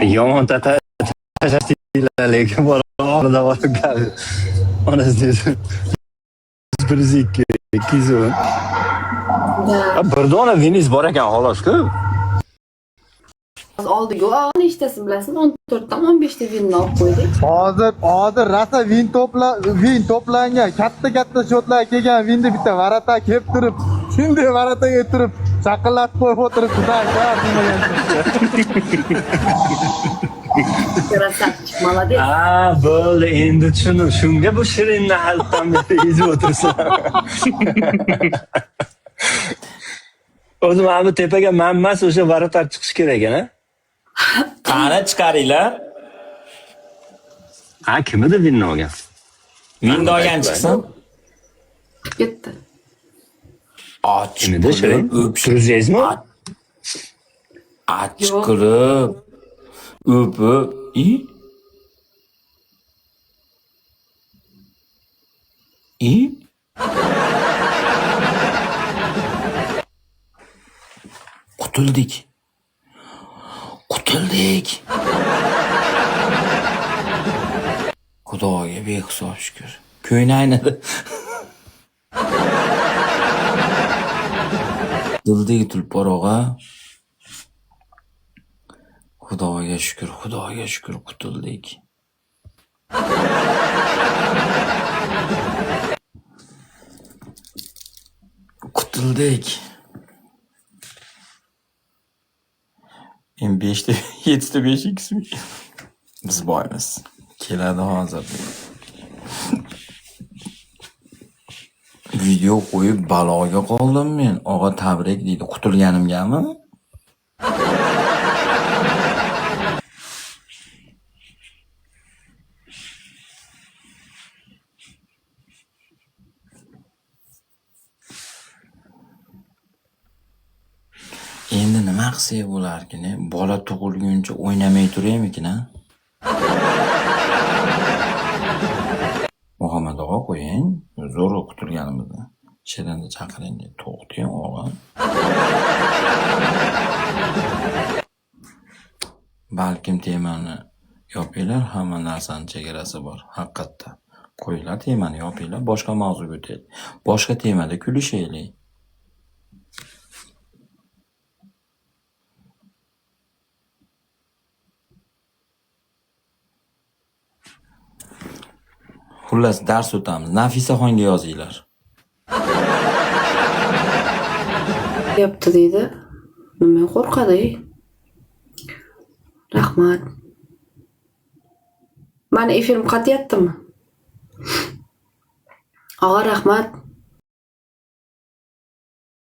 Yomon tashashdilar lekin orada borib keldi. Onasi dedi. 102, 210. Bir dona Veniz bor ekan xolos-ku. Oldiga nechtasi bilasizmi? 14 dan 15 ta vinni olib qo'ydik. Hozir rasa vin to'plangan, katta shotlar kelgan vinni bitta varata kelib turib, shunday varataga turib, chaqillatib qo'yib o'tiribdi. Krasavchik, молодец. Bo'ldi, endi tushundim. Shunga bu shirinni halitdan beri yezib o'tirsan. O'zim bu tepaga men emas, o'sha varatar chiqish kerak ekan-a? Qani chiqaringlar. Kim edi vinni olgan? Vinni olgan chiqsin. Ketdi. Kim edi shirin? Turizmmi? Achqirib. O'pib. Qutuldik. Xudoga behisob shukr. Ko'ngli aynadi. Dildagi tulporoqqa. Xudoga shukr, qutuldik. Qutuldik. Endi 5 ta 7 ta 5x mi? Biz boymiz. Keladi hozir. Video qo'yib baloga qoldim men. Og'a tabrik deydi. Qutulganimgami? Endi nima qilsak bo'larkin? Bola tug'ilguncha o'ynamay turaymikin-a? Muhammad og'a qo'ying. Zo'r qutulganimizni. Shirinni chaqiring deb to'xting og'a. Balkim temani yopinglar, hamma narsani chegarasi bor. Haqiqatda. Qo'yinglar temani yopinglar, boshqa mavzuga o'taylik. Boshqa temada kulishaylik. Xullas dars o'tamiz. Nafisaxonga yozinglar. Yapti deydi. Nima qo'rqadi? Rahmat. Mana efirim qatyaptimi? Og'a rahmat.